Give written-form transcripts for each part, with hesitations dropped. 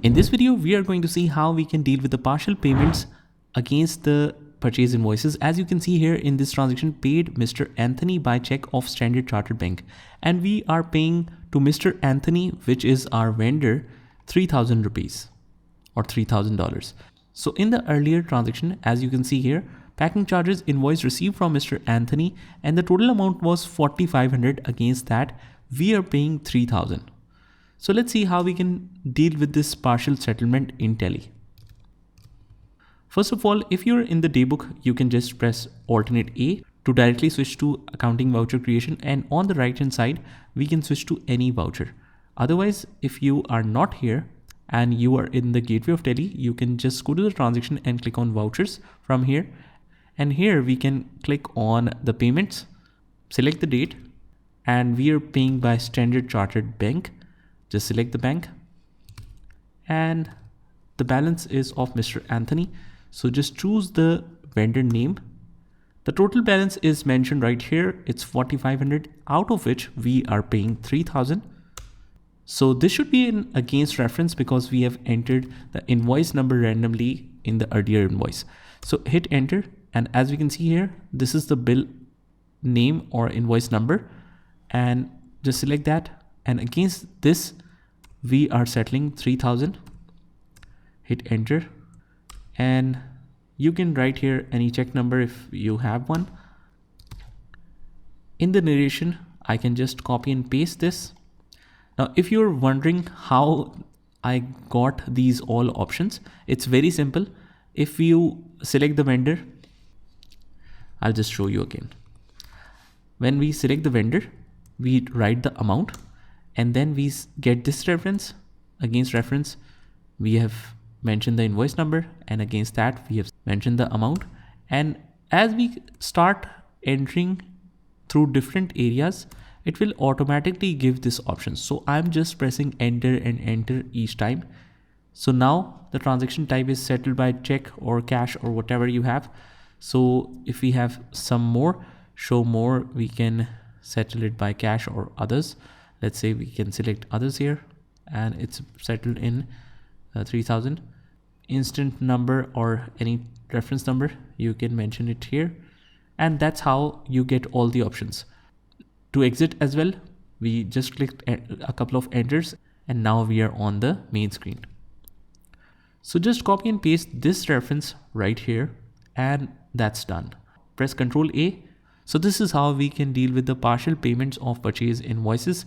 In this video, we are going to see how we can deal with the partial payments against the purchase invoices. As you can see here in this transaction, paid Mr. Anthony by check of Standard Chartered Bank. And we are paying to Mr. Anthony, which is our vendor, 3,000 rupees or $3,000. So in the earlier transaction, as you can see here, packing charges invoice received from Mr. Anthony and the total amount was 4,500. Against that, we are paying 3,000. So let's see how we can deal with this partial settlement in Tally. First of all, if you're in the daybook, you can just press alternate A to directly switch to accounting voucher creation, and on the right hand side, we can switch to any voucher. Otherwise, if you are not here and you are in the gateway of Tally, you can just go to the transaction and click on vouchers from here. And here we can click on the payments, select the date, and we are paying by Standard Chartered Bank. Just select the bank and the balance is of Mr. Anthony. So just choose the vendor name. The total balance is mentioned right here. It's 4,500, out of which we are paying 3,000. So this should be an against reference because we have entered the invoice number randomly in the earlier invoice. So hit enter, and as we can see here, this is the bill name or invoice number, and just select that. And against this, we are settling 3,000. Hit enter, and you can write here any check number if you have one. In the narration, I can just copy and paste this. Now, if you're wondering how I got these all options, it's very simple. If you select the vendor, I'll just show you again. When we select the vendor, we write the amount, and then we get this reference. Against reference, we have mentioned the invoice number, and against that we have mentioned the amount. And as we start entering through different areas, it will automatically give this option. So I'm just pressing enter and enter each time. So now the transaction type is settled by check or cash or whatever you have. So if we have some more, show more, we can settle it by cash or others. Let's say we can select others here, and it's settled in 3,000. Instant number or any reference number, you can mention it here. And that's how you get all the options. To exit as well, we just clicked a couple of enters, and now we are on the main screen. So just copy and paste this reference right here, and that's done. Press Ctrl A. So this is how we can deal with the partial payments of purchase invoices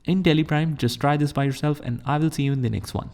in Tally Prime. Just try this by yourself, and I will see you in the next one.